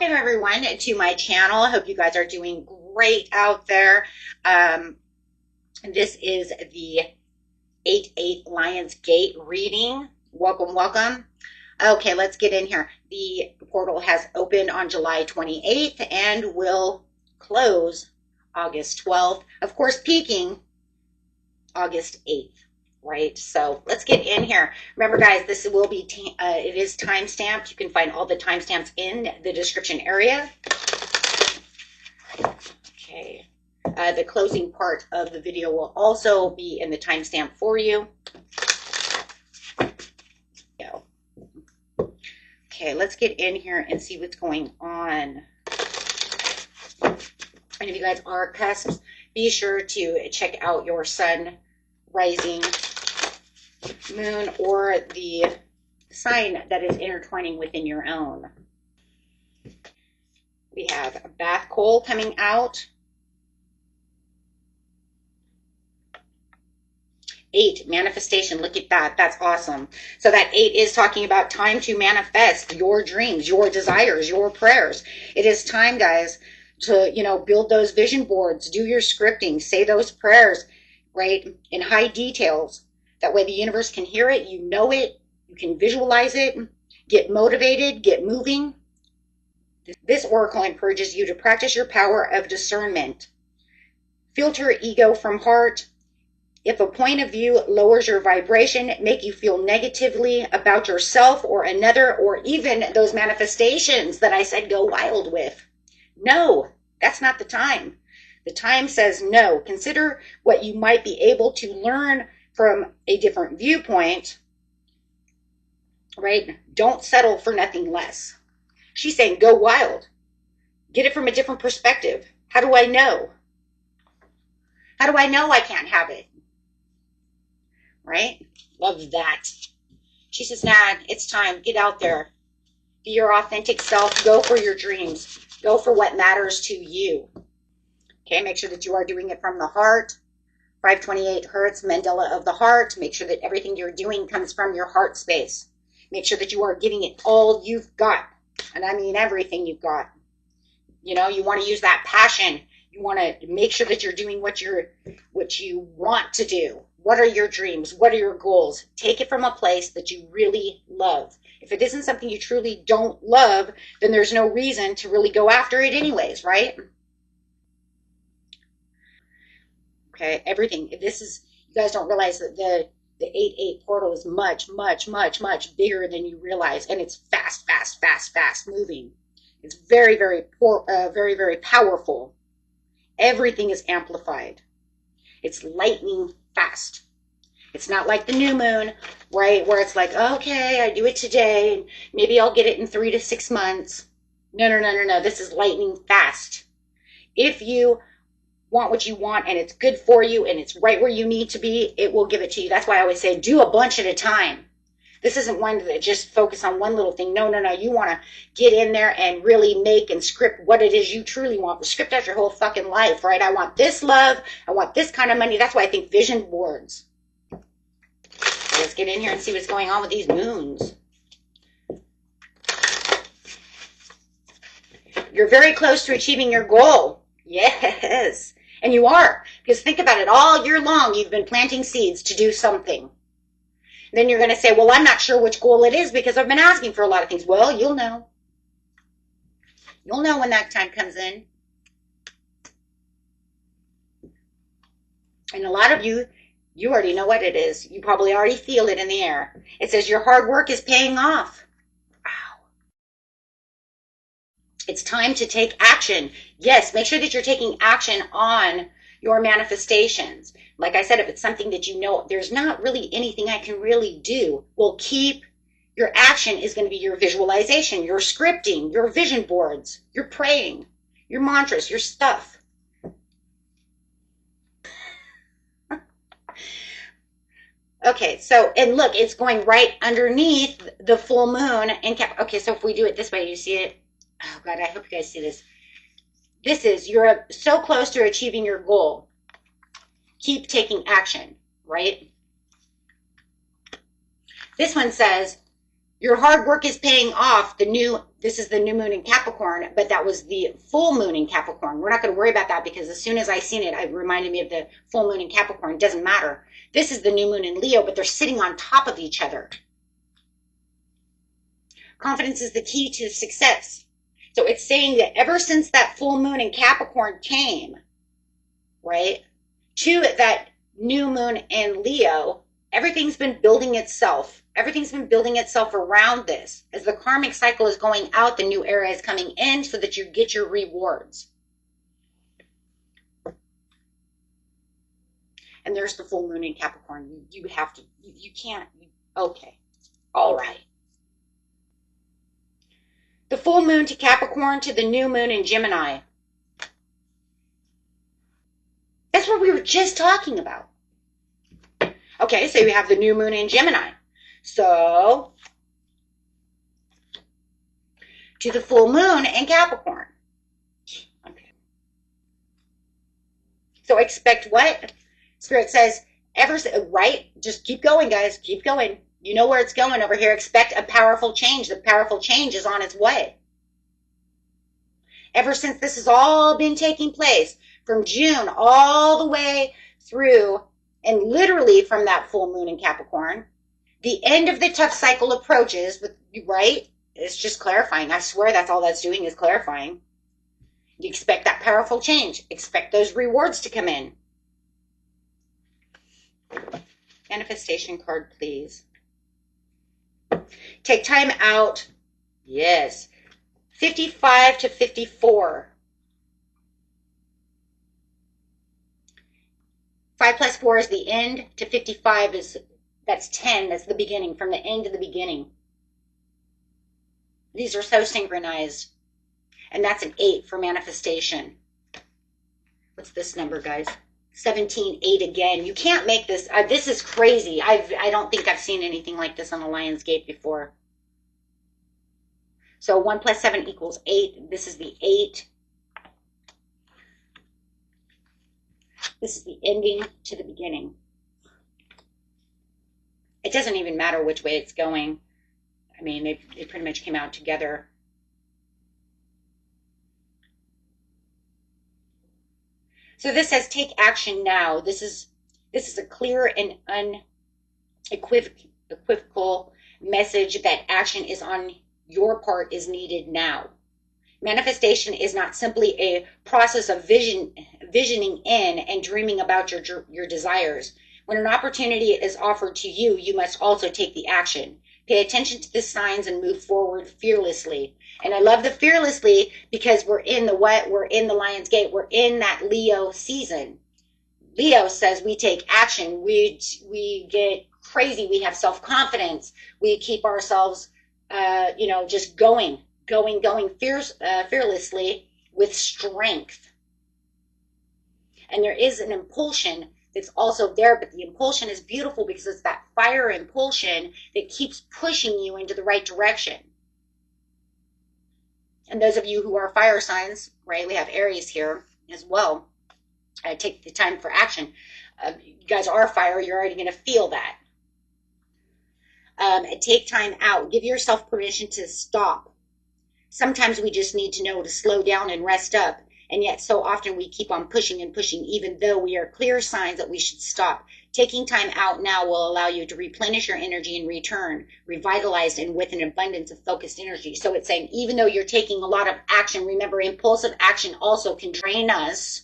Welcome everyone to my channel. I hope you guys are doing great out there. This is the 8/8 Lions Gate reading. Welcome, welcome. Okay, let's get in here. The portal has opened on July 28th and will close August 12th. Of course, peaking August 8th. Right, so let's get in here. Remember, guys, this will be it is time stamped. You can find all the timestamps in the description area. Okay, the closing part of the video will also be in the timestamp for you. Okay, let's get in here and see what's going on. And if you guys are cusps, be sure to check out your sun, rising, moon, or the sign that is intertwining within your own. We have a bath coal coming out. 8, manifestation. Look at that. That's awesome. So that 8 is talking about time to manifest your dreams, your desires, your prayers. It is time, guys, to, build those vision boards, do your scripting, say those prayers, right, in high details. That way the universe can hear it, you know it, you can visualize it, get motivated, get moving. This oracle encourages you to practice your power of discernment. Filter ego from heart. If a point of view lowers your vibration, make you feel negatively about yourself or another, or even those manifestations that I said go wild with. No, that's not the time. The time says no. Consider what you might be able to learn from a different viewpoint, right? Don't settle for nothing less. She's saying go wild. Get it from a different perspective. How do I know? How do I know I can't have it? Right? Love that. She says, nah, it's time. Get out there. Be your authentic self. Go for your dreams. Go for what matters to you. Okay, make sure that you are doing it from the heart. 528 Hertz, Mandela of the heart. Make sure that everything you're doing comes from your heart space. Make sure that you are giving it all you've got. And I mean everything you've got. You want to use that passion. You want to make sure that you're doing what you want to do. What are your dreams? What are your goals? Take it from a place that you really love. If it isn't something you truly don't love, then there's no reason to really go after it anyways, right? Okay, everything. This is, you guys don't realize that the 8/8 portal is much, much, much, much bigger than you realize. And it's fast, fast, fast, fast moving. It's very, very, very, very powerful. Everything is amplified. It's lightning fast. It's not like the new moon, right? Where it's like, okay, I do it today, and maybe I'll get it in 3 to 6 months. No, no, no, no, no. This is lightning fast. If you want what you want and it's good for you and it's right where you need to be, it will give it to you. That's why I always say do a bunch at a time. This isn't one that just focus on one little thing. No, no, no. You want to get in there and really make and script what it is you truly want. Script out your whole fucking life, right? I want this love. I want this kind of money. That's why I think vision boards. So let's get in here and see what's going on with these moons. You're very close to achieving your goal. Yes. And you are. Because think about it. All year long, you've been planting seeds to do something. Then you're going to say, well, I'm not sure which goal it is because I've been asking for a lot of things. Well, you'll know. You'll know when that time comes in. And a lot of you already know what it is. You probably already feel it in the air. It says your hard work is paying off. Wow. It's time to take action. Yes, make sure that you're taking action on your manifestations. Like I said, if it's something that you know, there's not really anything I can really do. Well, your action is going to be your visualization, your scripting, your vision boards, your praying, your mantras, your stuff. Okay, so, and look, it's going right underneath the full moon. Okay, so if we do it this way, you see it? Oh, God, I hope you guys see this. This is, you're so close to achieving your goal. Keep taking action, right? This one says, Your hard work is paying off. This is the new moon in Capricorn, but that was the full moon in Capricorn. We're not going to worry about that because as soon as I seen it, it reminded me of the full moon in Capricorn. It doesn't matter. This is the new moon in Leo, but they're sitting on top of each other. Confidence is the key to success. So it's saying that ever since that full moon in Capricorn came, right, to that new moon in Leo, everything's been building itself. Everything's been building itself around this. As the karmic cycle is going out, the new era is coming in so that you get your rewards. And there's the full moon in Capricorn. You have to, you can't, okay, all right. The full moon to Capricorn to the new moon in Gemini. That's what we were just talking about. Okay, so you have the new moon in Gemini. So, to the full moon in Capricorn. Okay. So expect what? Spirit says, right? Just keep going, guys. Keep going. You know where it's going over here. Expect a powerful change. The powerful change is on its way. Ever since this has all been taking place, from June all the way through, and literally from that full moon in Capricorn, the end of the tough cycle approaches, right? It's just clarifying. I swear that's all that's doing is clarifying. You expect that powerful change. Expect those rewards to come in. Manifestation card, please. Take time out. Yes. 55 to 54. 5 plus 4 is the end. To 55 that's 10. That's the beginning. From the end to the beginning. These are so synchronized. And that's an 8 for manifestation. What's this number, guys? 17, 8 again. You can't make this. This is crazy. I don't think I've seen anything like this on the Lion's Gate before. So 1 plus 7 equals 8. This is the 8. This is the ending to the beginning. It doesn't even matter which way it's going. I mean, they pretty much came out together. So this says, take action now. This is a clear and unequivocal message that action is on your part is needed now. Manifestation is not simply a process of visioning in and dreaming about your desires. When an opportunity is offered to you, you must also take the action. Pay attention to the signs and move forward fearlessly. And I love the fearlessly because we're in the what? We're in the Lion's Gate. We're in that Leo season. Leo says we take action. We get crazy. We have self-confidence. We keep ourselves, just going fearlessly with strength. And there is an impulsion that's also there, but the impulsion is beautiful because it's that fire impulsion that keeps pushing you into the right direction. And those of you who are fire signs, right, we have Aries here as well. Take the time for action. You guys are fire, you're already going to feel that. Take time out. Give yourself permission to stop. Sometimes we just need to know to slow down and rest up. And yet so often we keep on pushing and pushing, even though we are clear signs that we should stop. Taking time out now will allow you to replenish your energy and return, revitalized and with an abundance of focused energy. So it's saying, even though you're taking a lot of action, remember, impulsive action also can drain us.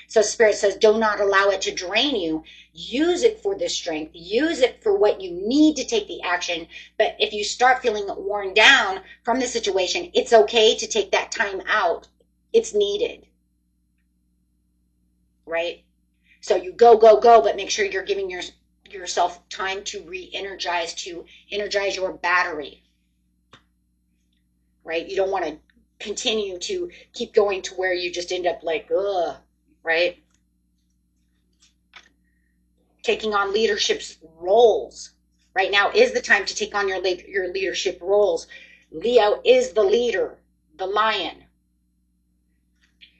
So Spirit says, do not allow it to drain you. Use it for the strength. Use it for what you need to take the action. But if you start feeling worn down from the situation, it's okay to take that time out. It's needed. Right? So you go, but make sure you're giving yourself time to re-energize, to energize your battery. Right? You don't want to continue to keep going to where you just end up like, ugh. Right? Taking on leadership roles. Right now is the time to take on your leadership roles. Leo is the leader, the lion.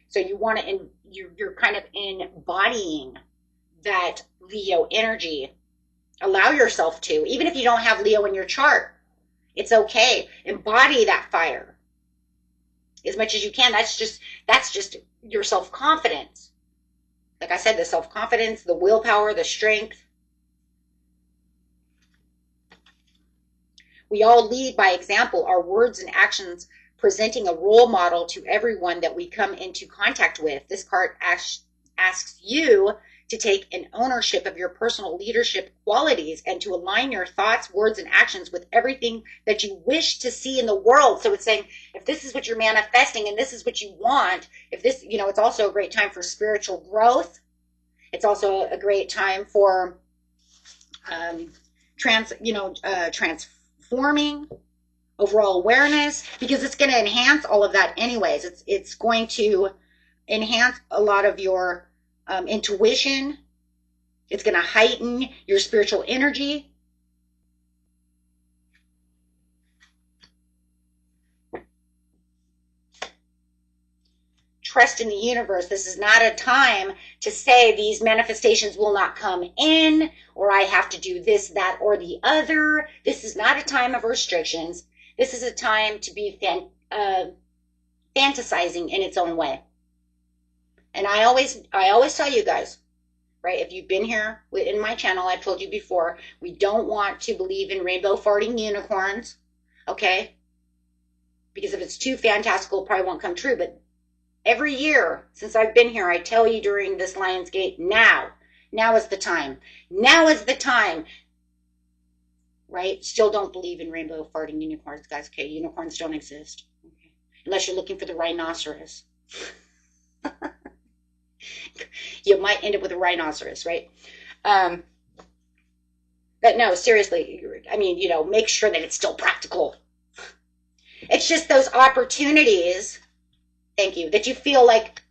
So you want to, you're kind of embodying that Leo energy. Allow yourself to, even if you don't have Leo in your chart. It's okay. Embody that fire as much as you can. That's just your self-confidence. Like I said, the self-confidence, the willpower, the strength. We all lead by example, our words and actions presenting a role model to everyone that we come into contact with. This card asks you to take an ownership of your personal leadership qualities and to align your thoughts, words, and actions with everything that you wish to see in the world. So it's saying, if this is what you're manifesting and this is what you want, if this, it's also a great time for spiritual growth. It's also a great time for transforming overall awareness, because it's going to enhance all of that anyways. It's going to enhance a lot of your intuition. It's going to heighten your spiritual energy. Trust in the universe. This is not a time to say these manifestations will not come in, or I have to do this, that, or the other. This is not a time of restrictions. This is a time to be fantasizing in its own way. And I always tell you guys, right? If you've been here in my channel, I've told you before, we don't want to believe in rainbow farting unicorns, okay? Because if it's too fantastical, it probably won't come true. But every year since I've been here, I tell you during this Lionsgate, now is the time. Now is the time. Right? Still don't believe in rainbow farting unicorns, guys. Okay, unicorns don't exist. Okay. Unless you're looking for the rhinoceros. You might end up with a rhinoceros, right? But no, seriously, I mean, make sure that it's still practical. It's just those opportunities, thank you, that you feel like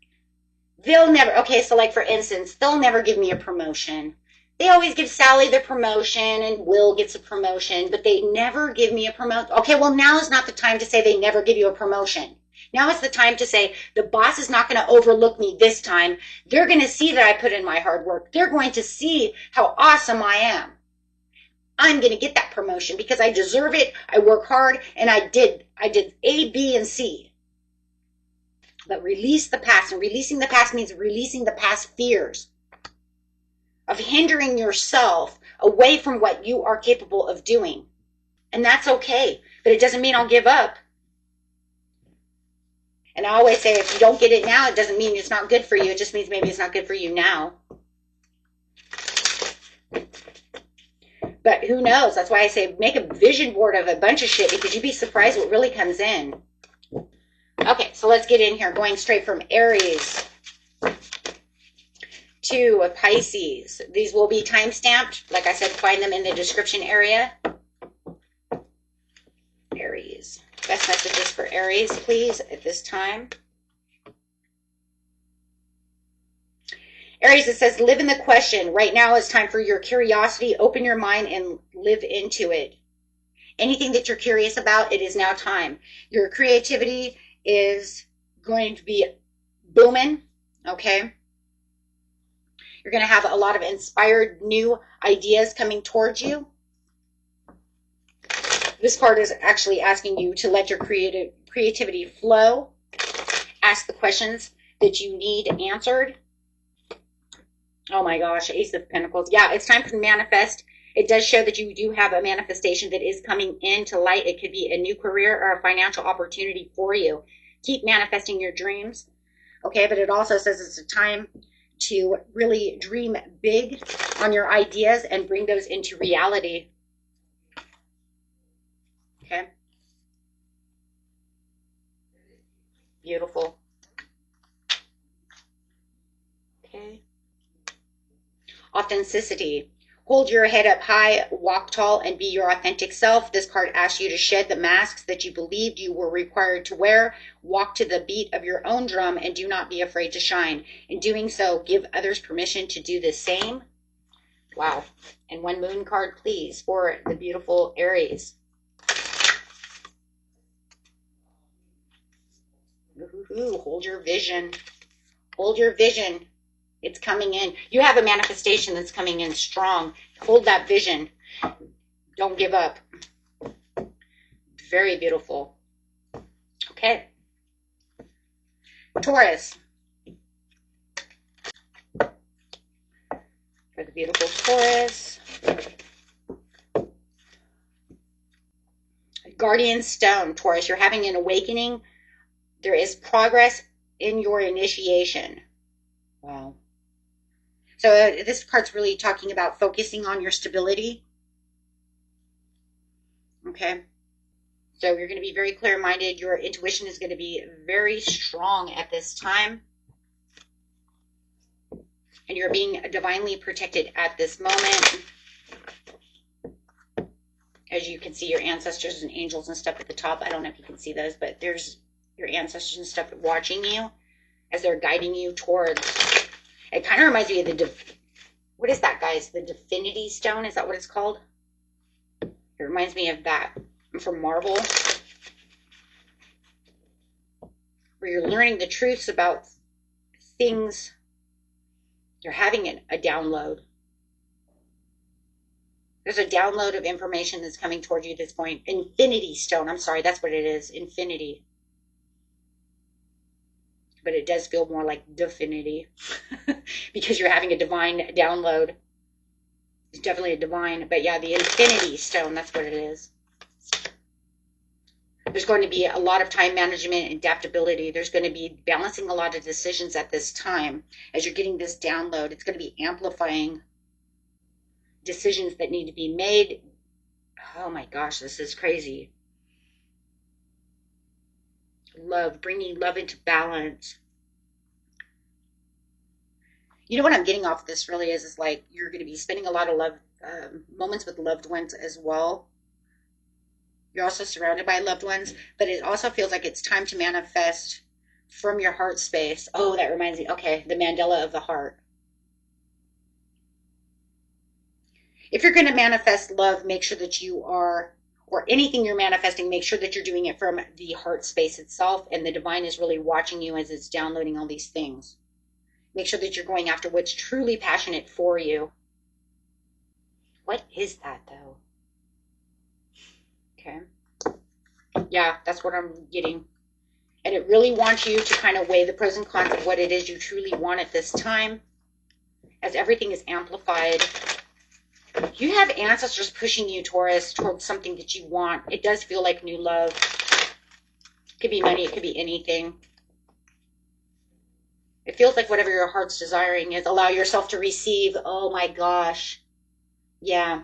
they'll never, okay, so like for instance, they'll never give me a promotion. They always give Sally the promotion and Will gets a promotion, but they never give me a promotion. Okay, well, now is not the time to say they never give you a promotion. Now is the time to say the boss is not going to overlook me this time. They're going to see that I put in my hard work. They're going to see how awesome I am. I'm going to get that promotion because I deserve it. I work hard and I did A, B, and C. But release the past, and releasing the past means releasing the past fears of hindering yourself away from what you are capable of doing. And that's okay, but it doesn't mean I'll give up. And I always say, if you don't get it now, it doesn't mean it's not good for you. It just means maybe it's not good for you now. But who knows? That's why I say make a vision board of a bunch of shit, because you'd be surprised what really comes in. Okay, so let's get in here, going straight from Aries to Pisces. These will be time-stamped. Like I said, find them in the description area. Aries. Best messages for Aries, please, at this time. Aries, it says, live in the question. Right now is time for your curiosity. Open your mind and live into it. Anything that you're curious about, it is now time. Your creativity is going to be booming, okay? You're going to have a lot of inspired new ideas coming towards you. This card is actually asking you to let your creativity flow. Ask the questions that you need answered. Oh my gosh, Ace of Pentacles. Yeah, it's time to manifest. It does show that you do have a manifestation that is coming into light. It could be a new career or a financial opportunity for you. Keep manifesting your dreams. Okay, but it also says it's a time to really dream big on your ideas and bring those into reality. Okay. Beautiful. Okay. Authenticity. Hold your head up high, walk tall, and be your authentic self. This card asks you to shed the masks that you believed you were required to wear. Walk to the beat of your own drum and do not be afraid to shine. In doing so, give others permission to do the same. Wow. And one moon card, please, for the beautiful Aries. Ooh, hold your vision. Hold your vision. It's coming in. You have a manifestation that's coming in strong. Hold that vision. Don't give up. Very beautiful. Okay. Taurus. For the beautiful Taurus. Guardian Stone, Taurus. You're having an awakening. There is progress in your initiation. Wow. So this card's really talking about focusing on your stability. Okay. So you're going to be very clear-minded. Your intuition is going to be very strong at this time. And you're being divinely protected at this moment. As you can see, your ancestors and angels and stuff at the top. I don't know if you can see those, but there's your ancestors and stuff watching you as they're guiding you towards. It kind of reminds me of the, what is that, guys? The Divinity Stone, is that what it's called? It reminds me of that from Marvel, where you're learning the truths about things. You're having a download. There's a download of information that's coming toward you that's going, Infinity Stone, I'm sorry, that's what it is, Infinity. But it does feel more like Divinity because you're having a divine download. It's definitely a divine, but yeah, the Infinity Stone, that's what it is. There's going to be a lot of time management and adaptability. There's going to be balancing a lot of decisions at this time. As you're getting this download, it's going to be amplifying decisions that need to be made. Oh my gosh, this is crazy. Love, bringing love into balance. You know what I'm getting off this really is like you're going to be spending a lot of love moments with loved ones as well. You're also surrounded by loved ones, but it also feels like it's time to manifest from your heart space. Oh, that reminds me. Okay, the mandala of the heart. If you're going to manifest love, make sure that you are, or anything you're manifesting, make sure that you're doing it from the heart space itself, and the divine is really watching you as it's downloading all these things. Make sure that you're going after what's truly passionate for you. What is that, though? Okay. Yeah, that's what I'm getting. And it really wants you to kind of weigh the pros and cons of what it is you truly want at this time. As everything is amplified, you have ancestors pushing you, Taurus, towards something that you want. It does feel like new love. It could be money. It could be anything. It feels like whatever your heart's desiring is. Allow yourself to receive. Oh my gosh. Yeah.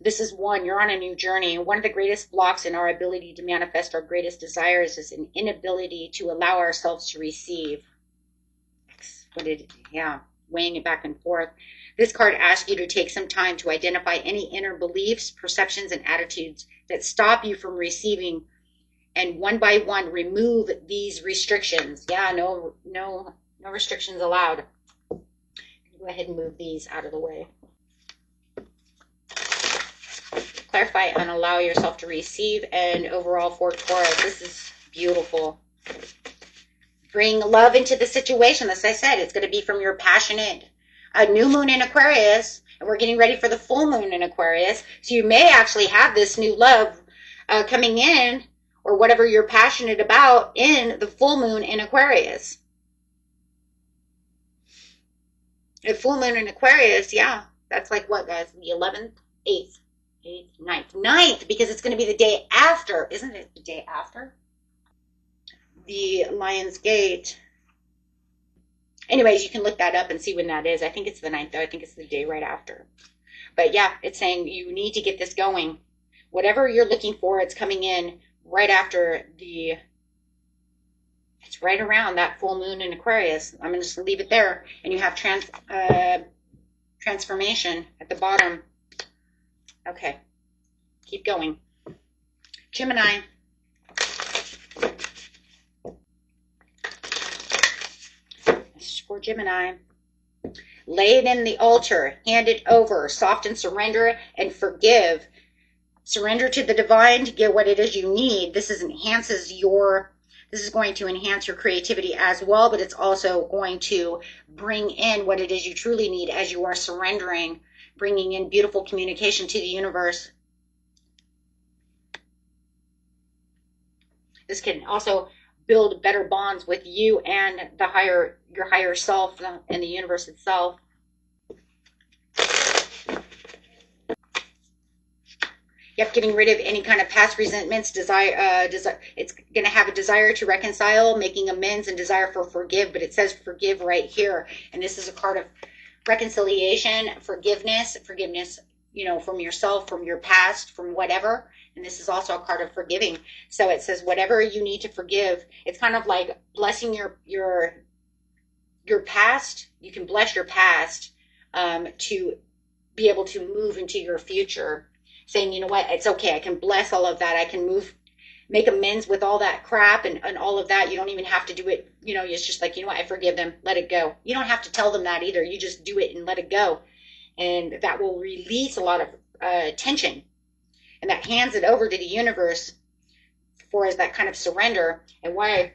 This is one. You're on a new journey. One of the greatest blocks in our ability to manifest our greatest desires is an inability to allow ourselves to receive. Yeah, weighing it back and forth. This card asks you to take some time to identify any inner beliefs, perceptions, and attitudes that stop you from receiving, and one by one remove these restrictions. Yeah, no restrictions allowed. Go ahead and move these out of the way. Clarify and allow yourself to receive. And overall for Taurus, this is beautiful. Bring love into the situation. As I said, it's going to be from your passionate new moon in Aquarius, and we're getting ready for the full moon in Aquarius. So you may actually have this new love coming in, or whatever you're passionate about, in the full moon in Aquarius. The full moon in Aquarius, yeah, that's like what, guys? The 11th, 8th, 9th, because it's going to be the day after. Isn't it the day after? The Lion's Gate. Anyways, you can look that up and see when that is. I think it's the 9th, though. I think it's the day right after. But yeah, it's saying you need to get this going. Whatever you're looking for, it's coming in right after the... It's right around that full moon in Aquarius. I'm going to just leave it there. And you have transformation at the bottom. Okay. Keep going. Gemini. For Gemini, lay it in the altar, hand it over, soften, surrender, and forgive. Surrender to the divine to get what it is you need. This is going to enhance your creativity as well, but it's also going to bring in what it is you truly need as you are surrendering, bringing in beautiful communication to the universe. This can also build better bonds with you and your higher self and the universe itself. Yep, getting rid of any kind of past resentments, desire. It's going to have a desire to reconcile, making amends, and desire for forgive. But it says forgive right here, and this is a card of reconciliation, forgiveness, from yourself, from your past, from whatever. And this is also a card of forgiving. So it says whatever you need to forgive. It's kind of like blessing your past. You can bless your past to be able to move into your future, saying, you know what, it's okay. I can bless all of that. I can make amends with all that crap and all of that. You don't even have to do it. It's just like, you know what, I forgive them. Let it go. You don't have to tell them that either. You just do it and let it go. And that will release a lot of tension. And that hands it over to the universe as that kind of surrender. And why,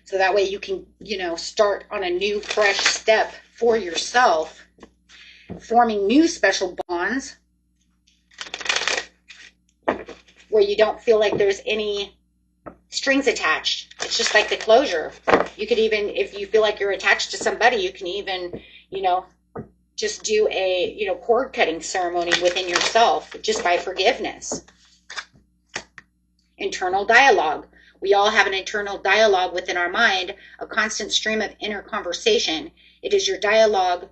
so that way you can, start on a new, fresh step for yourself, forming new special bonds where you don't feel like there's any strings attached. It's just like the closure. You could even, if you feel like you're attached to somebody, you can even, just do a, cord cutting ceremony within yourself just by forgiveness. Internal dialogue. We all have an internal dialogue within our mind, a constant stream of inner conversation. It is your dialogue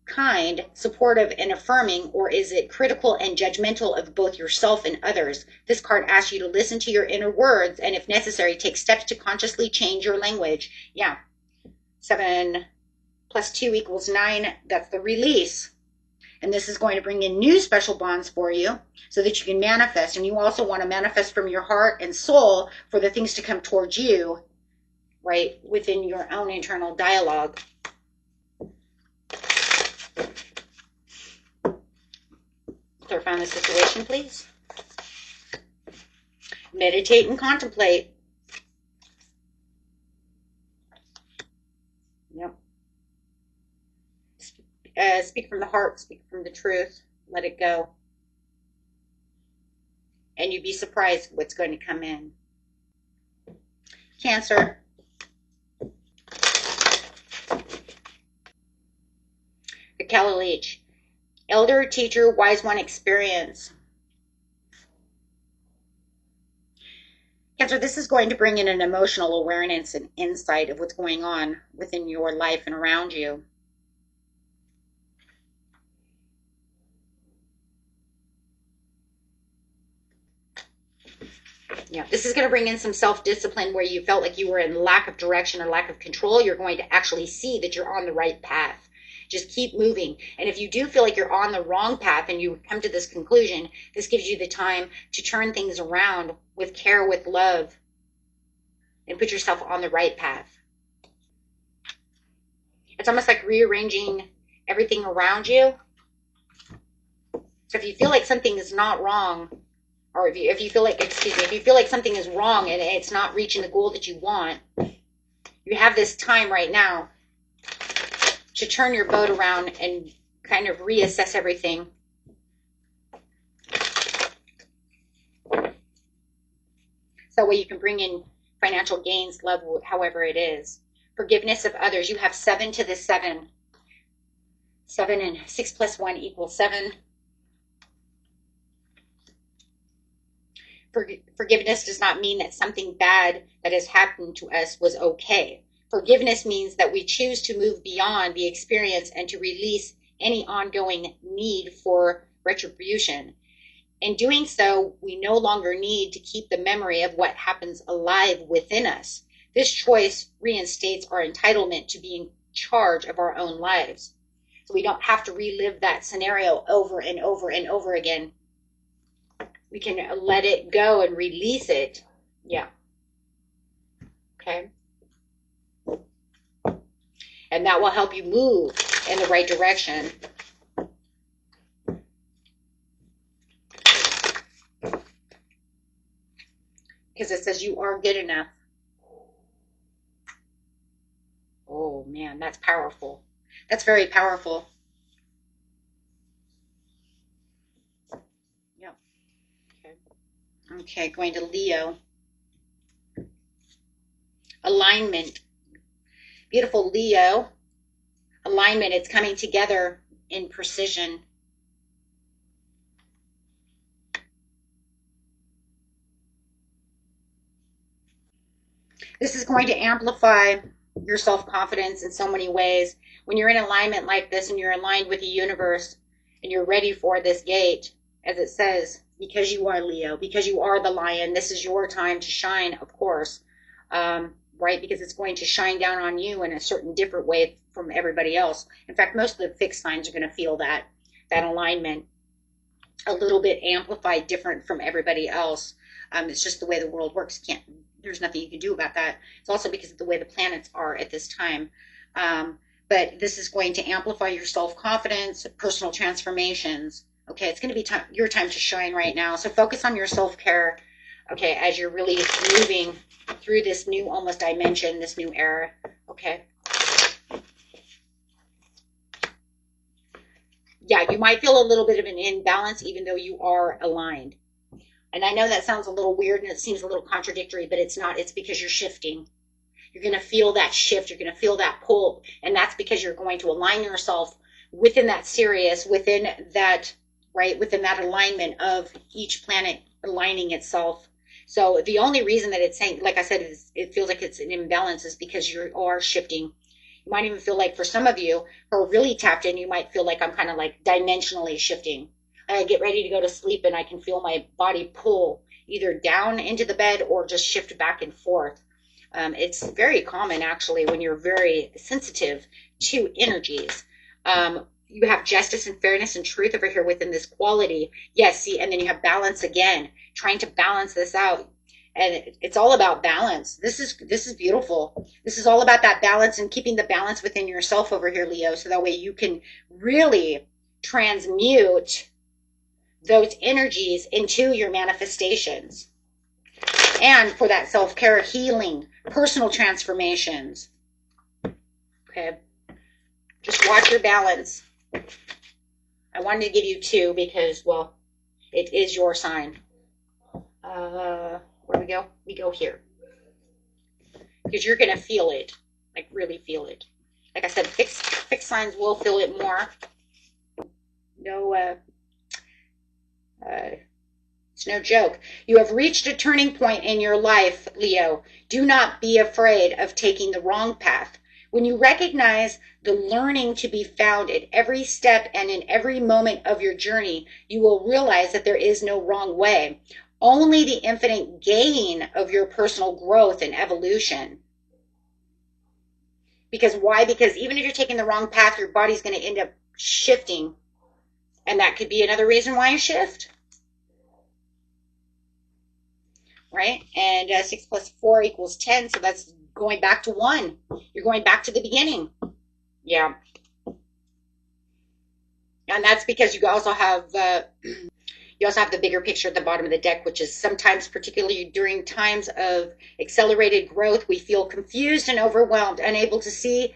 kind, supportive, and affirming, or is it critical and judgmental of both yourself and others? This card asks you to listen to your inner words and, if necessary, take steps to consciously change your language. Yeah. 7 + 2 = 9. That's the release. And this is going to bring in new special bonds for you so that you can manifest. And you also want to manifest from your heart and soul for the things to come towards you, right, within your own internal dialogue. Clarify the situation, please. Meditate and contemplate. Yep. Speak from the heart, speak from the truth, let it go. And you'd be surprised what's going to come in. Cancer. The Calilech. Elder, teacher, wise one, experience. Cancer, this is going to bring in an emotional awareness and insight of what's going on within your life and around you. Yeah, this is going to bring in some self-discipline where you felt like you were in lack of direction or lack of control. You're going to actually see that you're on the right path. Just keep moving. And if you do feel like you're on the wrong path and you come to this conclusion, this gives you the time to turn things around with care, with love, and put yourself on the right path. It's almost like rearranging everything around you. So if you feel like something is not wrong, or if you feel like something is wrong and it's not reaching the goal that you want, you have this time right now to turn your boat around and kind of reassess everything. So that way you can bring in financial gains, love, however it is. Forgiveness of others. You have 7 to the 7. 7 and 6 + 1 = 7. Forgiveness does not mean that something bad that has happened to us was okay. Forgiveness means that we choose to move beyond the experience and to release any ongoing need for retribution. In doing so, we no longer need to keep the memory of what happens alive within us. This choice reinstates our entitlement to be in charge of our own lives. So we don't have to relive that scenario over and over and over again. We can let it go and release it. Yeah. Okay. And that will help you move in the right direction. Because it says you are good enough. Oh man, that's powerful. That's very powerful. Yeah. Okay. Okay, going to Leo. Alignment. Beautiful Leo. Alignment, it's coming together in precision. This is going to amplify your self-confidence in so many ways. When you're in alignment like this and you're aligned with the universe and you're ready for this gate, as it says, because you are Leo, because you are the lion, this is your time to shine, of course, right? Because it's going to shine down on you in a certain different way from everybody else. In fact, most of the fixed signs are going to feel that alignment a little bit amplified, different from everybody else. It's just the way the world works. There's nothing you can do about that. It's also because of the way the planets are at this time. But this is going to amplify your self-confidence, personal transformations. Okay, it's going to be your time to shine right now. So focus on your self-care, okay, as you're really moving through this new almost dimension, this new era. Okay. Yeah, you might feel a little bit of an imbalance even though you are aligned. And I know that sounds a little weird and it seems a little contradictory, but it's not. It's because you're shifting. You're going to feel that shift. You're going to feel that pull. And that's because you're going to align yourself within that Sirius, within that, right, within that alignment of each planet aligning itself. So the only reason that it's saying, like I said, is it feels like it's an imbalance is because you are shifting. You might even feel like for some of you who are really tapped in, you might feel like I'm kind of like dimensionally shifting. I get ready to go to sleep and I can feel my body pull either down into the bed or just shift back and forth. It's very common actually when you're very sensitive to energies. You have justice and fairness and truth over here within this quality. Yes, see, and then you have balance again, trying to balance this out. And it's all about balance. This is beautiful. This is all about that balance and keeping the balance within yourself over here, Leo, so that way you can really transmute those energies into your manifestations. And for that self-care, healing, personal transformations. Okay. Just watch your balance. I wanted to give you two because, well, it is your sign. Where do we go? We go here. Because you're going to feel it. Like, really feel it. Like I said, fixed signs will feel it more. No, it's no joke. You have reached a turning point in your life, Leo. Do not be afraid of taking the wrong path. When you recognize the learning to be found at every step and in every moment of your journey, you will realize that there is no wrong way. Only the infinite gain of your personal growth and evolution. Because why? Because even if you're taking the wrong path, your body's going to end up shifting. And that could be another reason why you shift. Right? And 6 plus 4 equals 10. So that's going back to 1. You're going back to the beginning. Yeah. And that's because you also have the bigger picture at the bottom of the deck, which is sometimes, particularly during times of accelerated growth, we feel confused and overwhelmed, unable to see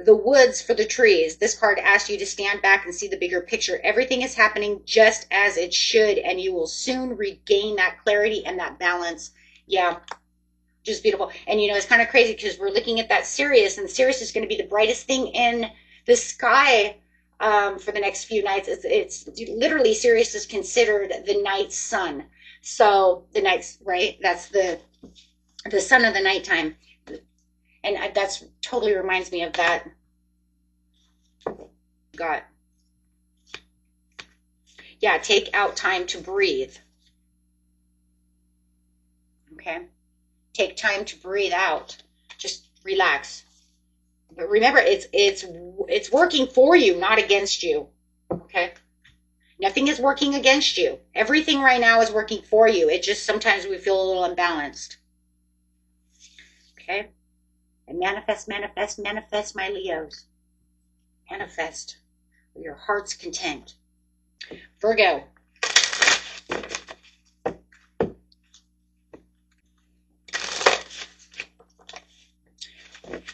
the woods for the trees. This card asks you to stand back and see the bigger picture. Everything is happening just as it should, and you will soon regain that clarity and that balance. Yeah, just beautiful. And you know, it's kind of crazy because we're looking at that Sirius, and Sirius is going to be the brightest thing in the sky for the next few nights. It's literally, Sirius is considered the night sun. So the night's, right? That's the sun of the nighttime. And that's totally reminds me of that. Yeah, take out time to breathe. Okay? Take time to breathe out. Just relax. But remember, it's working for you, not against you. Okay? Nothing is working against you. Everything right now is working for you. It just sometimes we feel a little unbalanced. Okay? And manifest, manifest, manifest, my Leos. Manifest with your heart's content. Virgo.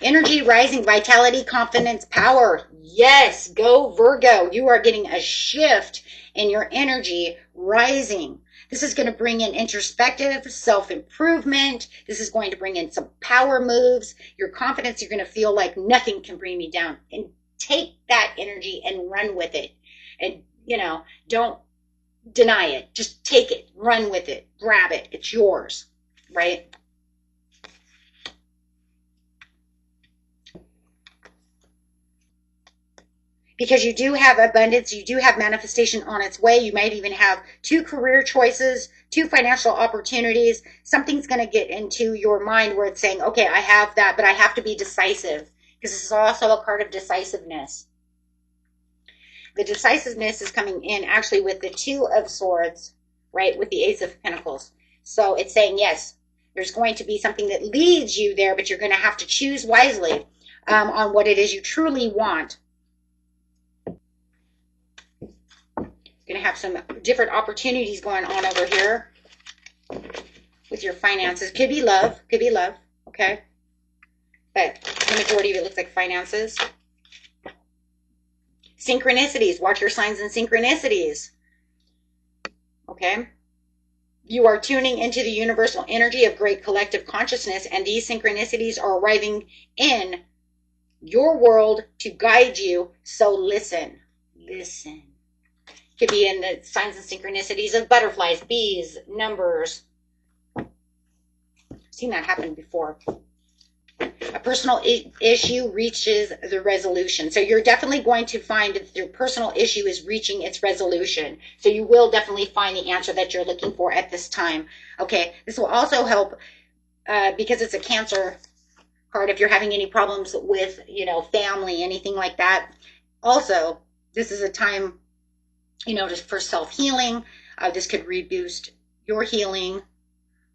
Energy, rising, vitality, confidence, power. Yes, go Virgo. You are getting a shift in your energy rising. This is going to bring in introspective self-improvement. This is going to bring in some power moves. Your confidence, you're going to feel like nothing can bring me down. And take that energy and run with it. And, you know, don't deny it. Just take it. Run with it. Grab it. It's yours. Right? Because you do have abundance, you do have manifestation on its way. You might even have 2 career choices, 2 financial opportunities. Something's going to get into your mind where it's saying, okay, I have that, but I have to be decisive, because this is also a card of decisiveness. The decisiveness is coming in actually with the 2 of Swords, right, with the Ace of Pentacles. So it's saying, yes, there's going to be something that leads you there, but you're going to have to choose wisely on what it is you truly want. Going to have some different opportunities going on over here with your finances. Could be love, okay? But the majority of it looks like finances. Synchronicities. Watch your signs and synchronicities. Okay? You are tuning into the universal energy of great collective consciousness, and these synchronicities are arriving in your world to guide you. So listen. Listen. Could be in the signs and synchronicities of butterflies, bees, numbers. I've seen that happen before. A personal issue reaches the resolution. So you're definitely going to find that your personal issue is reaching its resolution. So you will definitely find the answer that you're looking for at this time. Okay, this will also help because it's a Cancer card if you're having any problems with, you know, family, anything like that. Also, this is a time, you know, just for self-healing. This could reboost your healing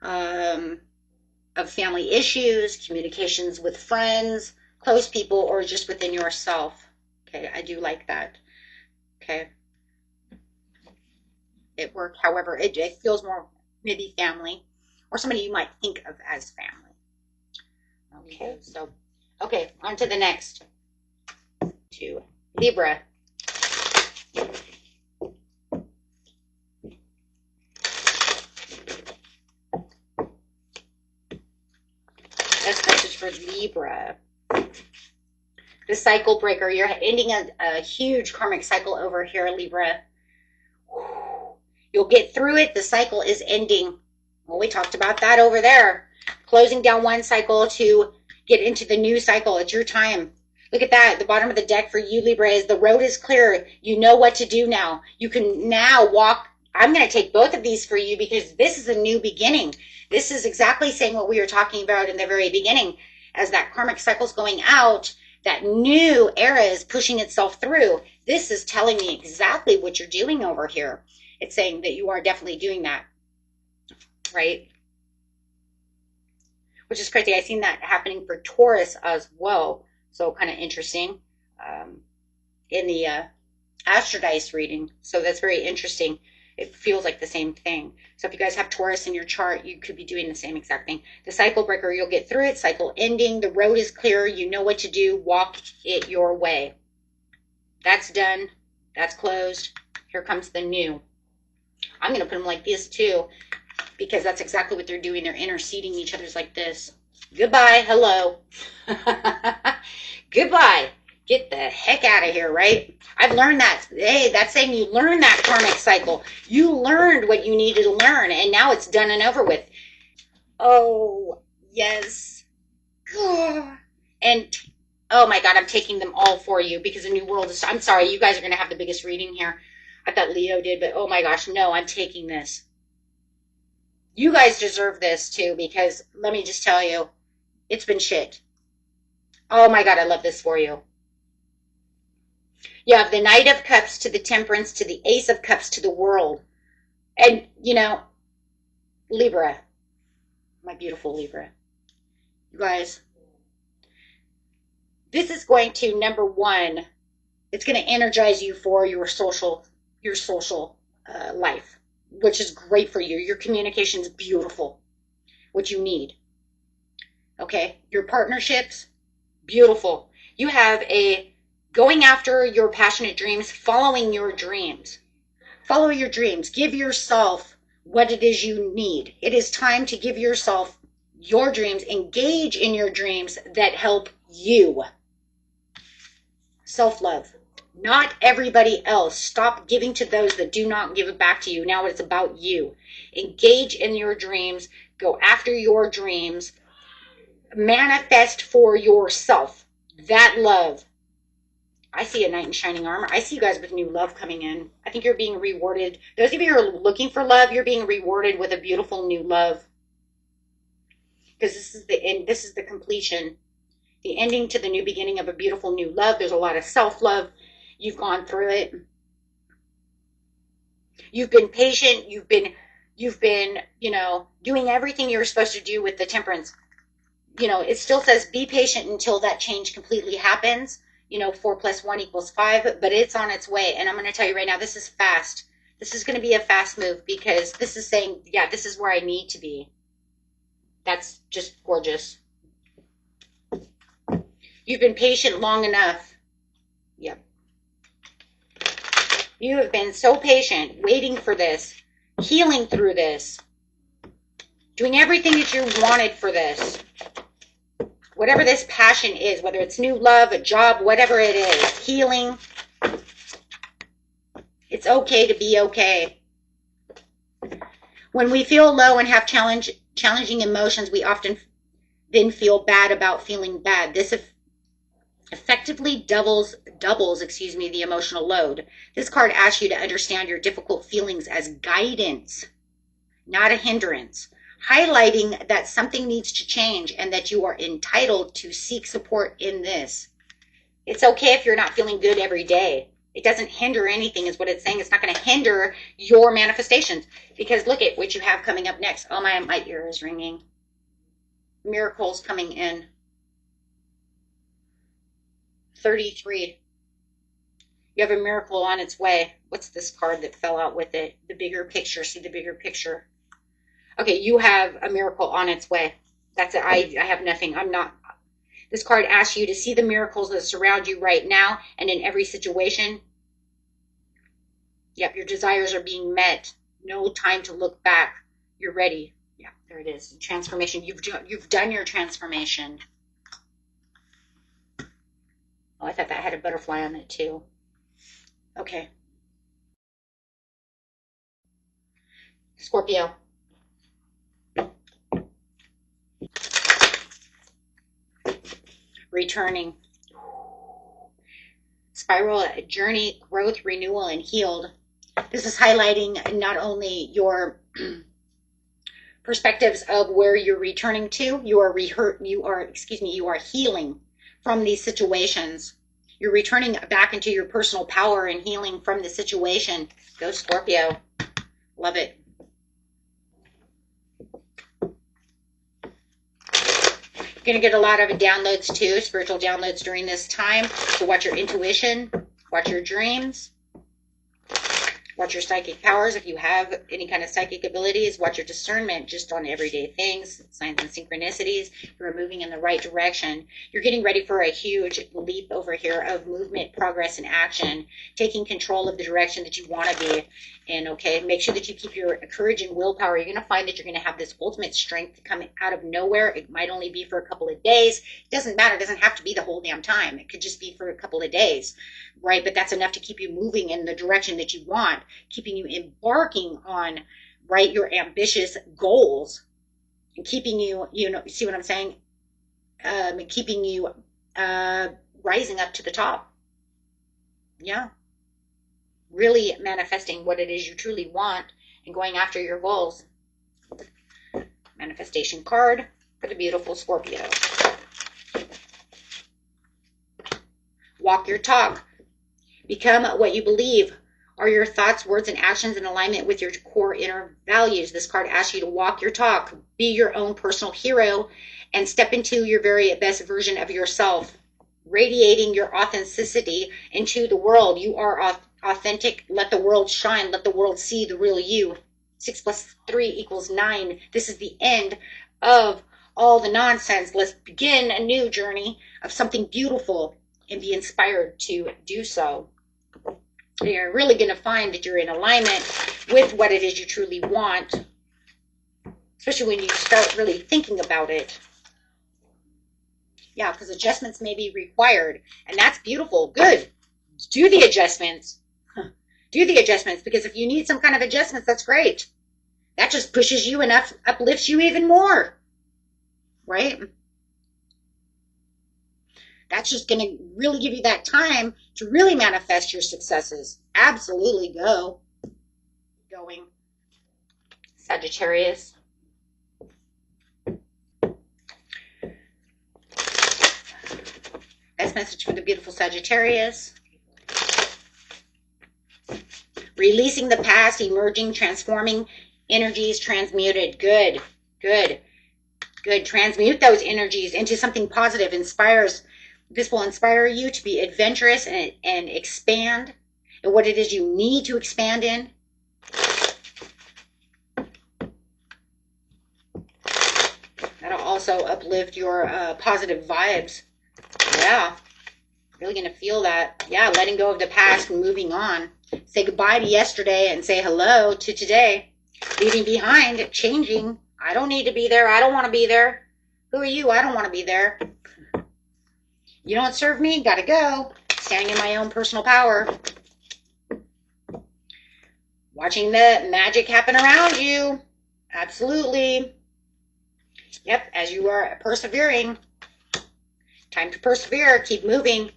of family issues, communications with friends, close people, or just within yourself. Okay, I do like that. Okay. At work, however, it feels more maybe family or somebody you might think of as family. Okay, so, okay, on to the next. To Libra. That's message for Libra. The cycle breaker. You're ending a huge karmic cycle over here, Libra. You'll get through it. The cycle is ending. Well, we talked about that over there. Closing down one cycle to get into the new cycle. It's your time. Look at that. The bottom of the deck for you, Libra, is the road is clear. You know what to do now. You can now walk. I'm going to take both of these for you because this is a new beginning. This is exactly saying what we were talking about in the very beginning. As that karmic cycle's going out, that new era is pushing itself through. This is telling me exactly what you're doing over here. It's saying that you are definitely doing that, right? Which is crazy. I've seen that happening for Taurus as well. So kind of interesting in the Astrodice reading. So that's very interesting. It feels like the same thing. So if you guys have Taurus in your chart, you could be doing the same exact thing. The cycle breaker, you'll get through it. Cycle ending. The road is clear. You know what to do. Walk it your way. That's done. That's closed. Here comes the new. I'm going to put them like this too, because that's exactly what they're doing. They're interceding each other's like this. Goodbye. Hello. Goodbye. Get the heck out of here, right? I've learned that. Hey, that's saying you learned that karmic cycle. You learned what you needed to learn, and now it's done and over with. Oh, yes. And, oh my God, I'm taking them all for you because the new world is, I'm sorry, you guys are going to have the biggest reading here. I thought Leo did, but oh my gosh, no, I'm taking this. You guys deserve this too, because let me just tell you, it's been shit. Oh my God, I love this for you. You have the Knight of Cups to the Temperance to the Ace of Cups to the World. And, you know, Libra, my beautiful Libra, you guys, this is going to, number one, it's going to energize you for your social life, which is great for you. Your communication is beautiful, what you need. Okay, your partnerships, beautiful. You have a going after your passionate dreams, following your dreams. Follow your dreams. Give yourself what it is you need. It is time to give yourself your dreams, engage in your dreams that help you. Self-love, not everybody else. Stop giving to those that do not give it back to you. Now it's about you. Engage in your dreams. Go after your dreams. Manifest for yourself that love. I see a knight in shining armor. I see you guys with new love coming in. I think you're being rewarded. Those of you who are looking for love, you're being rewarded with a beautiful new love. Because this is the end. This is the completion. The ending to the new beginning of a beautiful new love. There's a lot of self-love. You've gone through it. You've been patient. You've been, doing everything you're supposed to do with the temperance. It still says be patient until that change completely happens. 4 + 1 = 5, but it's on its way. And I'm going to tell you right now, this is fast. This is going to be a fast move because this is saying, yeah, this is where I need to be. That's just gorgeous. You've been patient long enough. Yep. You have been so patient, waiting for this, healing through this, doing everything that you wanted for this. Whatever this passion is, whether it's new love, a job, whatever it is, healing. It's okay to be okay. When we feel low and have challenging emotions, we often then feel bad about feeling bad. This effectively doubles, the emotional load. This card asks you to understand your difficult feelings as guidance, not a hindrance, highlighting that something needs to change and that you are entitled to seek support in this. It's okay if you're not feeling good every day. It doesn't hinder anything is what it's saying. It's not going to hinder your manifestations because look at what you have coming up next. Oh, my ear is ringing. Miracles coming in. 33. You have a miracle on its way. What's this card that fell out with it? The bigger picture. See the bigger picture. Okay, you have a miracle on its way. That's it. I have nothing. This card asks you to see the miracles that surround you right now and in every situation. Yep, your desires are being met. No time to look back. You're ready. Yeah, there it is. Transformation. You've done your transformation. Oh, I thought that had a butterfly on it too. Okay. Scorpio. Returning. Spiral, journey, growth, renewal, and healed. This is highlighting not only your perspectives of where you're returning to, you are healing from these situations. You're returning back into your personal power and healing from the situation. Go Scorpio. Love it. You're going to get a lot of downloads too, spiritual downloads during this time. So watch your intuition, watch your dreams, watch your psychic powers. If you have any kind of psychic abilities, watch your discernment just on everyday things, signs and synchronicities. You're moving in the right direction. You're getting ready for a huge leap over here of movement, progress, and action, taking control of the direction that you want to be in, okay? Make sure that you keep your courage and willpower. You're going to find that you're going to have this ultimate strength coming out of nowhere. It might only be for a couple of days. It doesn't matter. It doesn't have to be the whole damn time. It could just be for a couple of days, right? But that's enough to keep you moving in the direction that you want, keeping you embarking on, right, your ambitious goals, and keeping you, see what I'm saying? Keeping you rising up to the top. Yeah. Really manifesting what it is you truly want and going after your goals. Manifestation card for the beautiful Scorpio. Walk your talk. Become what you believe. Are your thoughts, words, and actions in alignment with your core inner values? This card asks you to walk your talk, be your own personal hero, and step into your very best version of yourself, radiating your authenticity into the world. You are authentic. Let the world shine. Let the world see the real you. 6 + 3 = 9. This is the end of all the nonsense. Let's begin a new journey of something beautiful and be inspired to do so. You're really going to find that you're in alignment with what it is you truly want, especially when you start really thinking about it. Yeah, because adjustments may be required, and that's beautiful. Good. Do the adjustments. Do the adjustments, because if you need some kind of adjustments, that's great. That just pushes you and uplifts you even more, right? That's just going to really give you that time to really manifest your successes. Absolutely go. Going. Sagittarius. Best message for the beautiful Sagittarius. Releasing the past, emerging, transforming energies, transmuted. Good, good, good. Transmute those energies into something positive. This will inspire you to be adventurous and expand in what it is you need to expand in. That'll also uplift your positive vibes. Yeah, really going to feel that. Yeah, letting go of the past and moving on. Say goodbye to yesterday and say hello to today. Leaving behind, changing. I don't need to be there. I don't want to be there. Who are you? I don't want to be there. You don't serve me. Gotta go. Standing in my own personal power. Watching the magic happen around you. Absolutely. Yep, as you are persevering. Time to persevere. Keep moving.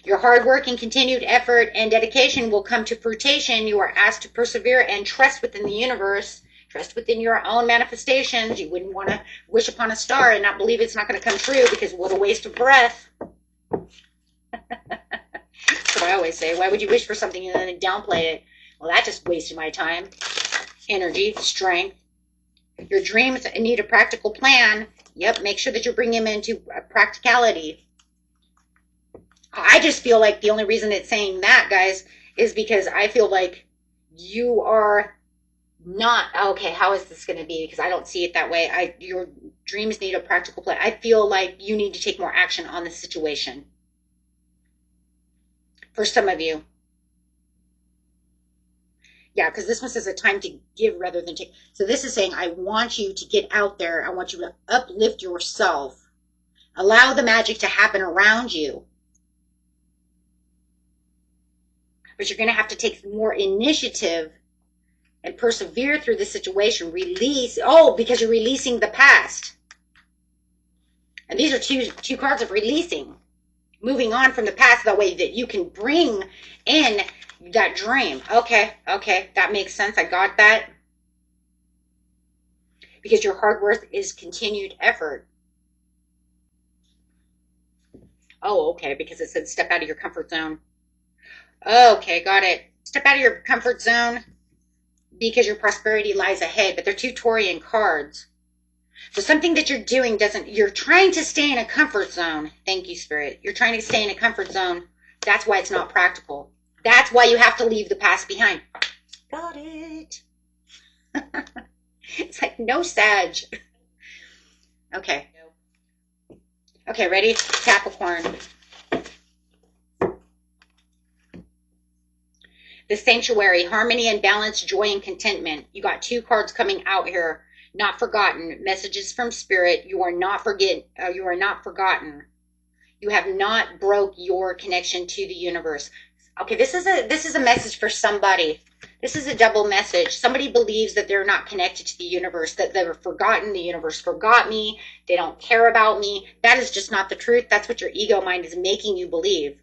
Your hard work and continued effort and dedication will come to fruition. You are asked to persevere and trust within the universe. Trust within your own manifestations. You wouldn't want to wish upon a star and not believe it's not going to come true, because what a waste of breath. That's what I always say. Why would you wish for something and then downplay it? Well, that just wasted my time. Energy, strength. Your dreams need a practical plan. Yep, make sure that you bring them into practicality. I just feel like the only reason it's saying that, guys, is because I feel like you are not, okay, how is this going to be? Because I don't see it that way. Your dreams need a practical plan. I feel like you need to take more action on the situation. For some of you. Yeah, because this one says a time to give rather than take. So this is saying, I want you to get out there. I want you to uplift yourself. Allow the magic to happen around you. But you're going to have to take more initiative and persevere through the situation. Release. Oh, because you're releasing the past. And these are two cards of releasing. Moving on from the past, that way that you can bring in that dream. Okay, that makes sense. I got that. Because your hard work is continued effort. Oh, okay, because it said step out of your comfort zone. Okay, got it. Step out of your comfort zone because your prosperity lies ahead. But they're two Taurian cards. So something that you're doing you're trying to stay in a comfort zone. Thank you, Spirit. You're trying to stay in a comfort zone. That's why it's not practical. That's why you have to leave the past behind. Got it. It's like, no, Sag. Okay. Okay, ready? Capricorn. The Sanctuary, harmony and balance, joy and contentment. You got two cards coming out here. Not forgotten. Messages from Spirit. You are not forgotten. You have not broke your connection to the universe. Okay, this is a message for somebody. This is a double message. Somebody believes that they're not connected to the universe, that they're forgotten. The universe forgot me. They don't care about me. That is just not the truth. That's what your ego mind is making you believe.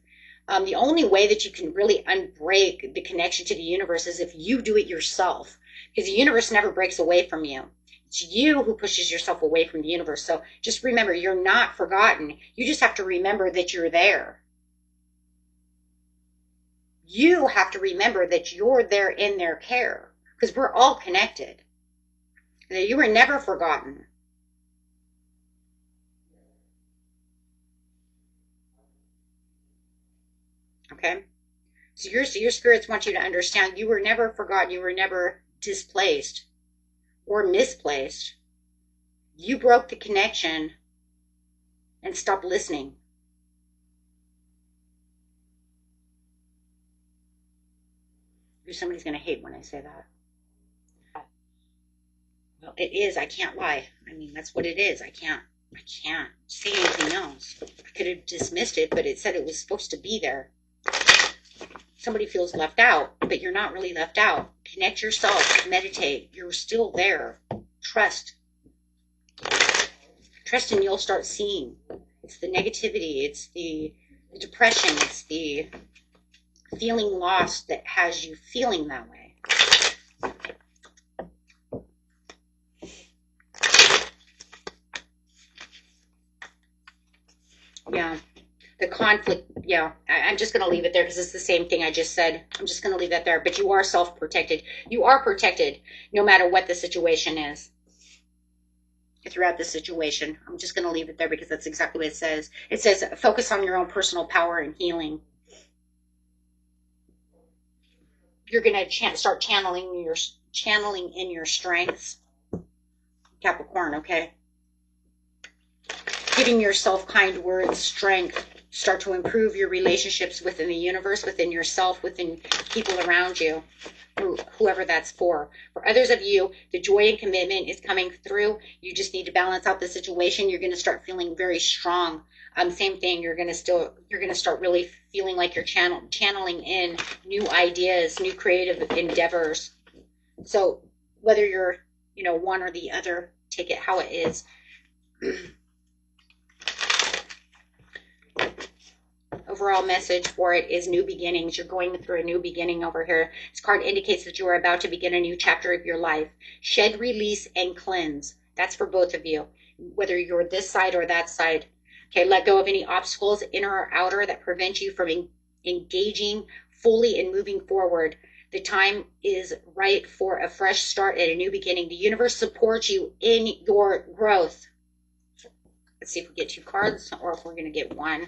The only way that you can really unbreak the connection to the universe is if you do it yourself, because the universe never breaks away from you. It's you who pushes yourself away from the universe. So just remember, you're not forgotten. You just have to remember that you're there. You have to remember that you're there in their care, because we're all connected. You were never forgotten. Okay? So your spirits want you to understand you were never forgotten. You were never displaced or misplaced. You broke the connection and stopped listening. Somebody's going to hate when I say that. Well, it is. I can't lie. I mean, that's what it is. I can't say anything else. I could have dismissed it, but it said it was supposed to be there. Somebody feels left out, but you're not really left out. Connect yourself, meditate. You're still there. Trust. Trust, and you'll start seeing. It's the negativity. It's the depression. It's the feeling lost that has you feeling that way. Yeah. The conflict, yeah, I'm just going to leave it there because it's the same thing I just said. I'm just going to leave that there. But you are self-protected. You are protected no matter what the situation is. Throughout the situation. I'm just going to leave it there because that's exactly what it says. It says focus on your own personal power and healing. You're going to start channeling in your strengths. Capricorn, okay? Giving yourself kind words, strength. Start to improve your relationships within the universe, within yourself, within people around you, whoever that's for. For others of you, the joy and commitment is coming through. You just need to balance out the situation. You're going to start feeling very strong. Same thing. You're going to start really feeling like you're channeling in new ideas, new creative endeavors. So whether you're, one or the other, take it how it is. Overall message for it is new beginnings. You're going through a new beginning over here. This card indicates that you are about to begin a new chapter of your life. Shed, release, and cleanse. That's for both of you, whether you're this side or that side. Okay, let go of any obstacles, inner or outer, that prevent you from engaging fully and moving forward. The time is right for a fresh start and a new beginning. The universe supports you in your growth. Let's see if we get 2 cards or if we're going to get 1.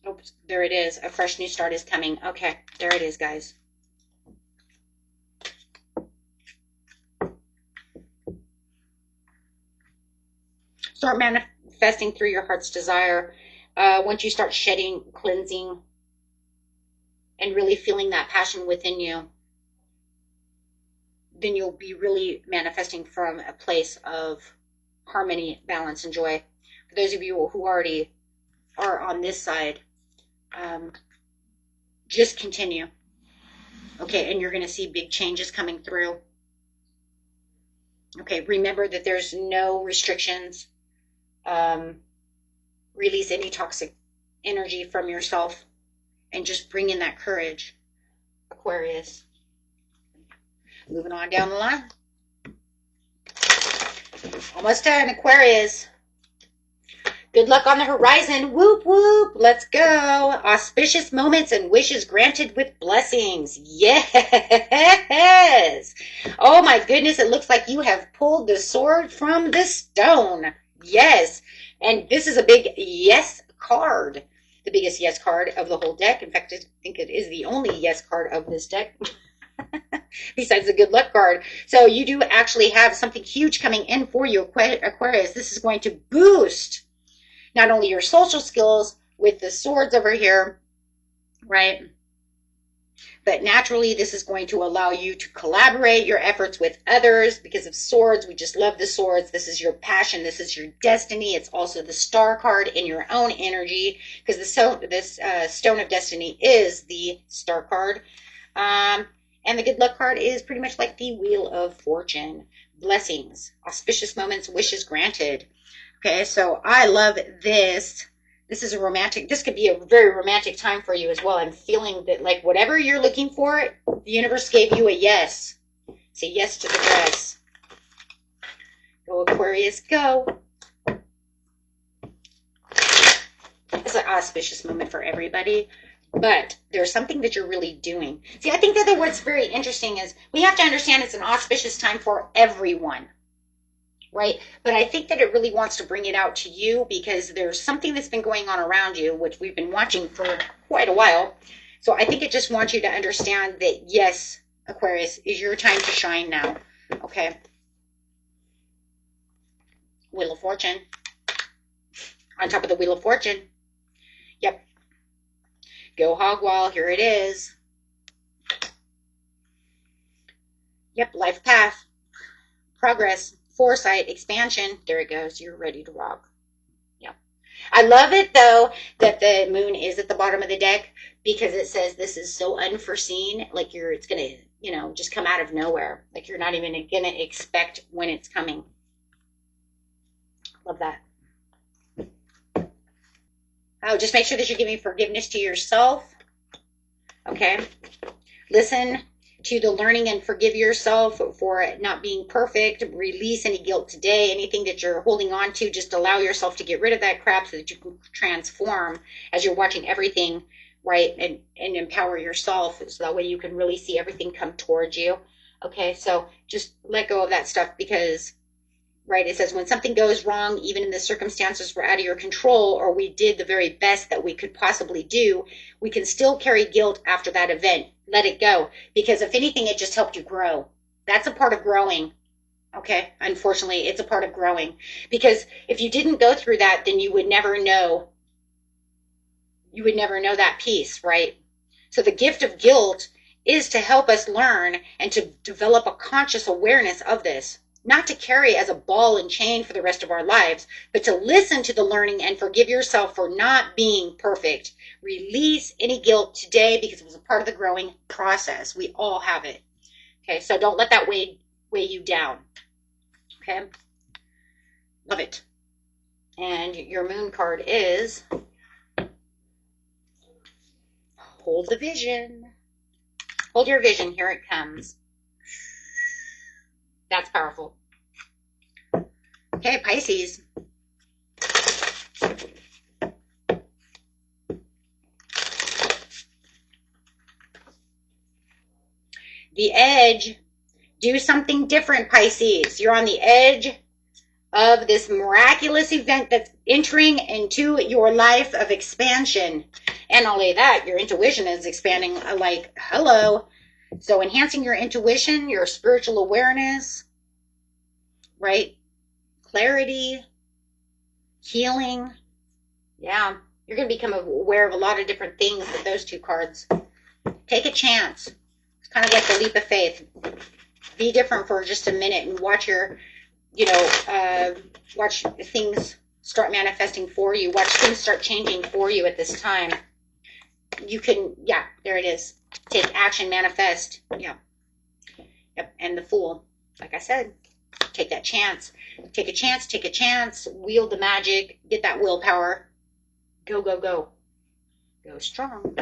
Oops, there it is. A fresh new start is coming. Okay, there it is, guys. Start manifesting through your heart's desire. Once you start shedding, cleansing, and really feeling that passion within you, then you'll be really manifesting from a place of harmony, balance, and joy. For those of you who already are on this side, just continue. Okay, and you're going to see big changes coming through. Okay, remember that there's no restrictions. Release any toxic energy from yourself and just bring in that courage, Aquarius. Moving on down the line. Almost done, Aquarius. Good luck on the horizon. Whoop, whoop. Let's go. Auspicious moments and wishes granted with blessings. Yes. Oh, my goodness. It looks like you have pulled the sword from the stone. Yes. And this is a big yes card. The biggest yes card of the whole deck. In fact, I think it is the only yes card of this deck. Besides the good luck card. So you do actually have something huge coming in for you, Aquarius. This is going to boost not only your social skills with the swords over here, right? But naturally, this is going to allow you to collaborate your efforts with others because of swords. We just love the swords. This is your passion. This is your destiny. It's also the star card in your own energy because this stone of destiny is the star card. And the good luck card is pretty much like the wheel of fortune. Blessings, auspicious moments, wishes granted. Okay, so I love this. This is this could be a very romantic time for you as well. I'm feeling that like whatever you're looking for, the universe gave you a yes. Say yes to the dress. Go Aquarius, go. It's an auspicious moment for everybody. But there's something that you're really doing. See, I think that what's very interesting is we have to understand it's an auspicious time for everyone. Right? But I think that it really wants to bring it out to you because there's something that's been going on around you, which we've been watching for quite a while. So I think it just wants you to understand that, yes, Aquarius, is your time to shine now. Okay. Wheel of Fortune. On top of the Wheel of Fortune. Yep. Go hog wild. Here it is. Yep, life path, progress, foresight, expansion. There it goes. You're ready to rock. Yep. I love it, though, that the moon is at the bottom of the deck, because it says this is so unforeseen. Like it's going to, you know, just come out of nowhere. Like you're not even going to expect when it's coming. Love that. Oh, just make sure that you're giving forgiveness to yourself. Okay. Listen to the learning and forgive yourself for not being perfect. Release any guilt today. Anything that you're holding on to, just allow yourself to get rid of that crap so that you can transform as you're watching everything, right? And empower yourself so that way you can really see everything come towards you. Okay, so just let go of that stuff, because right, it says when something goes wrong, even in the circumstances were out of your control, or we did the very best that we could possibly do, we can still carry guilt after that event. Let it go, because if anything, it just helped you grow. That's a part of growing. Okay, unfortunately, it's a part of growing, because if you didn't go through that, then you would never know. You would never know that piece, right? So the gift of guilt is to help us learn and to develop a conscious awareness of this. Not to carry as a ball and chain for the rest of our lives, but to listen to the learning and forgive yourself for not being perfect. Release any guilt today, because it was a part of the growing process. We all have it. Okay, so don't let that weigh you down. Okay, love it. And your moon card is hold the vision. Hold your vision. Here it comes. That's powerful. Okay, Pisces. The edge. Do something different, Pisces. You're on the edge of this miraculous event that's entering into your life of expansion. And not only that, your intuition is expanding like, hello. So enhancing your intuition, your spiritual awareness, right? Clarity, healing. Yeah, you're going to become aware of a lot of different things with those two cards. Take a chance. It's kind of like the leap of faith. Be different for just a minute and watch your, watch things start manifesting for you. Watch things start changing for you at this time. You can, yeah, there it is. Take action, manifest. Yeah. Yep. And the Fool, like I said, take that chance. Take a chance, take a chance. Wield the magic. Get that willpower. Go, go, go. Go strong.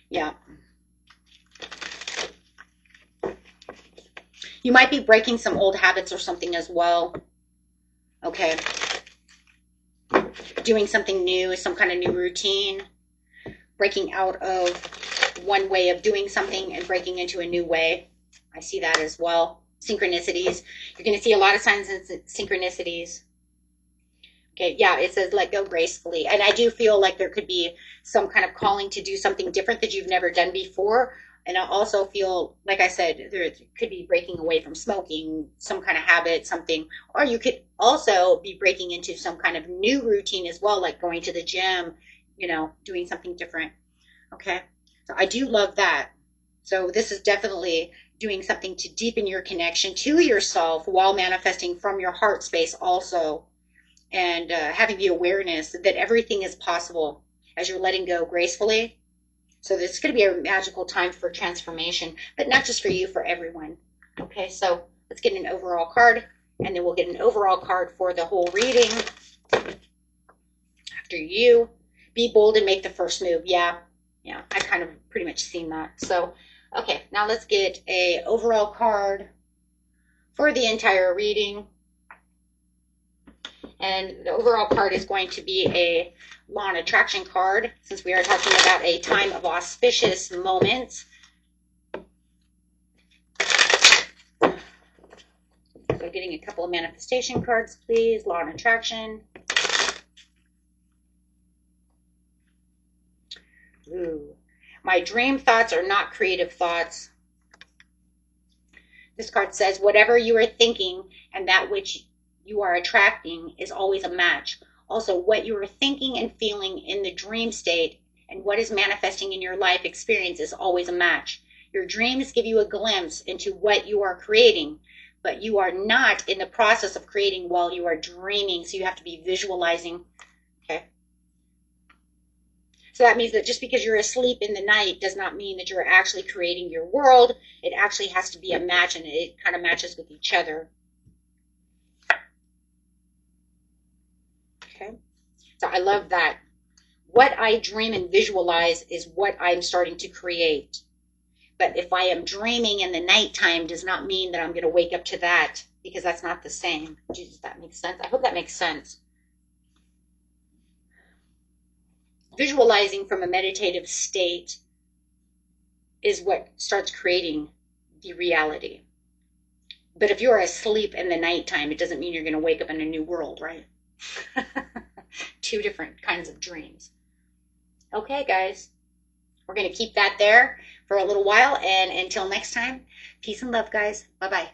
Yeah. You might be breaking some old habits or something as well. Okay. Doing something new, some kind of new routine. Breaking out of one way of doing something and breaking into a new way. I see that as well. Synchronicities. You're going to see a lot of signs of synchronicities. Okay, yeah, it says let go gracefully. And I do feel like there could be some kind of calling to do something different that you've never done before. And I also feel, like I said, there could be breaking away from smoking, some kind of habit, something. Or you could also be breaking into some kind of new routine as well, like going to the gym, doing something different. Okay, so I do love that. So this is definitely doing something to deepen your connection to yourself while manifesting from your heart space also. And having the awareness that everything is possible as you're letting go gracefully. So this is going to be a magical time for transformation, but not just for you, for everyone. Okay, so let's get an overall card, and then we'll get an overall card for the whole reading. After you, be bold and make the first move. Yeah, I kind of pretty much seen that. So, okay, now let's get a overall card for the entire reading. And the overall card is going to be a law and attraction card, since we are talking about a time of auspicious moments. So getting a couple of manifestation cards, please. Law and attraction. Ooh. My dream thoughts are not creative thoughts. This card says, whatever you are thinking and that which you are attracting is always a match. Also, what you are thinking and feeling in the dream state and what is manifesting in your life experience is always a match. Your dreams give you a glimpse into what you are creating, but you are not in the process of creating while you are dreaming, so you have to be visualizing. Okay. So that means that just because you're asleep in the night does not mean that you're actually creating your world. It actually has to be a match, and it kind of matches with each other. Okay. So I love that. What I dream and visualize is what I'm starting to create. But if I am dreaming in the nighttime does not mean that I'm going to wake up to that, because that's not the same. Jesus, that makes sense. I hope that makes sense. Visualizing from a meditative state is what starts creating the reality. But if you're asleep in the nighttime, it doesn't mean you're going to wake up in a new world, right? Two different kinds of dreams. Okay, guys. We're going to keep that there for a little while. And until next time, peace and love, guys. Bye-bye.